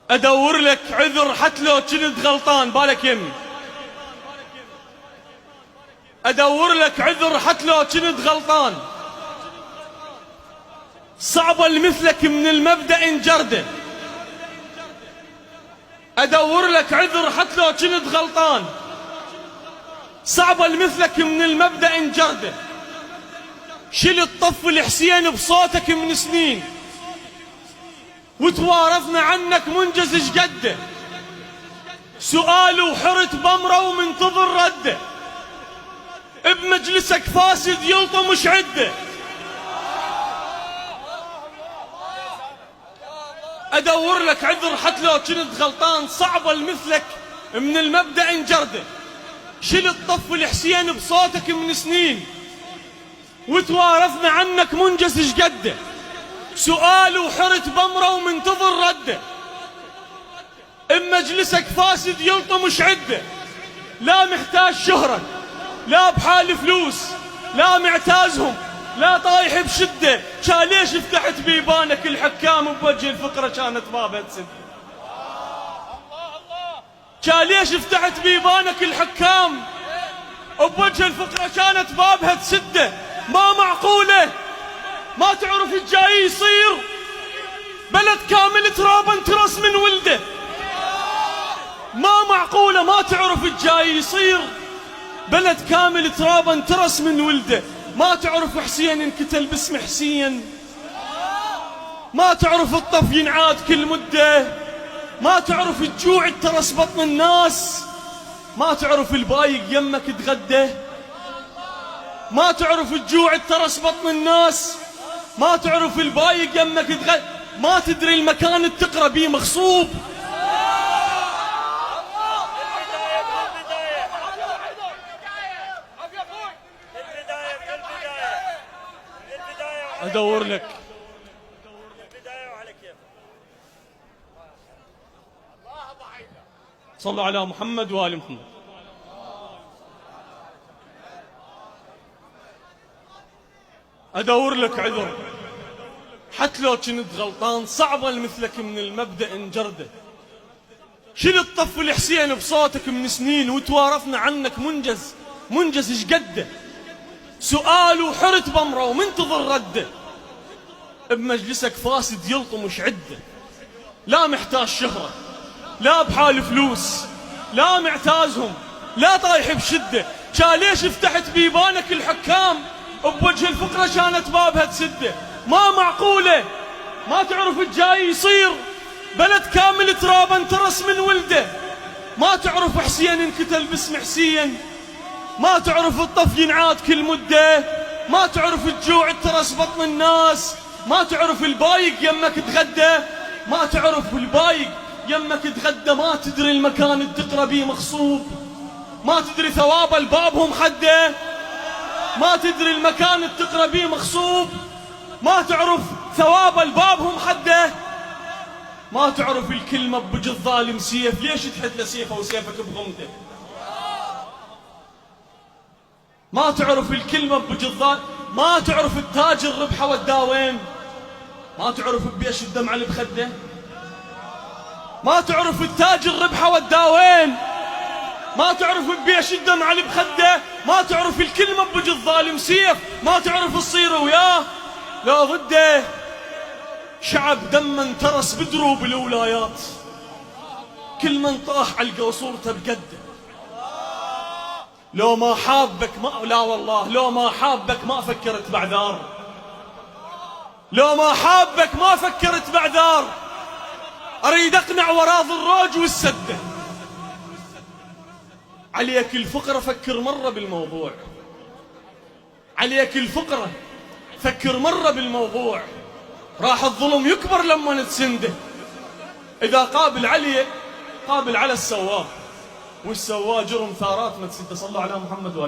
ادور لك عذر حتى لو كنت غلطان. بالك يمي، ادور لك عذر حتى لو كنت غلطان. صعبة لمثلك من المبدأ انجرده. ادور لك عذر حتى لو كنت غلطان. صعبة لمثلك من المبدأ انجرده. شلت طف الحسين بصوتك من سنين، وتوارثنا عنك منجز شقده. سؤال وحرت بمره ومنتظر رده. بمجلسك فاسد يلطم شعده. ادور لك عذر حتى لو كنت غلطان. صعبة لمثلك من المبدأ انجرده. شلت طف الحسين بصوتك من سنين، وتوارثنا عنك منجز شقده. سؤال وحرت بمره ومنتظر رده. بمجلسك فاسد يلطم شعده. لا محتاج شهرة، لا بحال فلوس، لا معتازهم، لا طايح بشدة. كان ليش فتحت بيبانك الحكام بوجه الفقرة كانت بابها تسد؟ كان ليش فتحت بيبانك الحكام بوجه الفقرة كانت بابها تسده؟ ما معقولة ما تعرف الجاي يصير. بلد كامل تراب انترس من ولده. ما معقولة ما تعرف الجاي يصير. بلد كامل تراب انترس من ولده. ما تعرف حسين انقتل باسم حسين. ما تعرف الطف ينعاد كل مدة. ما تعرف الجوع انترس بطن الناس. ما تعرف البايق يمك تغده. ما تعرف الجوع انترس بطن الناس. ما تعرف البايق يمك تغده. ما تدري المكان اللي تقرا بيه مغصوب. ادور لك صلوا على محمد وآل محمد. ادور لك عذر حتى لو كنت غلطان. صعبة لمثلك من المبدأ انجرده. شلت طف الحسين بصوتك من سنين، وتوارثنا عنك منجز شقده. سؤال وحرت بمره ومنتظر رده. بمجلسك فاسد يلطم شعده. لا محتاج شهرة، لا بحال فلوس، لا معتازهم، لا طايح بشدة. كان ليش فتحت بيبانك الحكام بوجه الفقرة كانت بابها تسده؟ ما معقولة ما تعرف الجاي يصير. بلد كامل تراب انترس من ولده. ما تعرف حسين انقتل باسم حسين. ما تعرف الطف ينعاد كل مدة. ما تعرف الجوع انترس بطن الناس. ما تعرف البايق يمك تغدى. ما تعرف البايق يمك تغدى. ما تدري المكان اللي تقرا بيه مغصوب. ما تدري ثواب البابهم حده. ما تدري المكان اللي تقرا بيه مغصوب. ما تعرف ثواب البابهم حده. ما تعرف الكلمة بوجه الظالم سيف. ليش تحت له سيفه وسيفك بغمده؟ ما تعرف الكلمة بوجه الظالم. ما تعرف التاج الربحة والداوين. ما تعرف بيش الدمعة اللي بخده. ما تعرف التاج الربحة والداوين. ما تعرف بيش الدمعة اللي بخده. ما تعرف الكلمة بوجه الظالم سيف. ما تعرف الصير وياه لا ضده. شعب دم انترس بدروب الولايات. كل من طاح علقه صورته بقده. لو ما حابك ما لا والله لو ما حابك ما فكرت بعذار. لو ما حابك ما فكرت بعذار. اريد اقنع وراض الروج والسده. عليك الفقرة فكر مرة بالموضوع. عليك الفقرة فكر مرة بالموضوع. راح الظلم يكبر لما نتسنده. اذا قابل علي قابل على السواه، والسواه جرم ثارات ما تسده. صلوا على محمد وآله.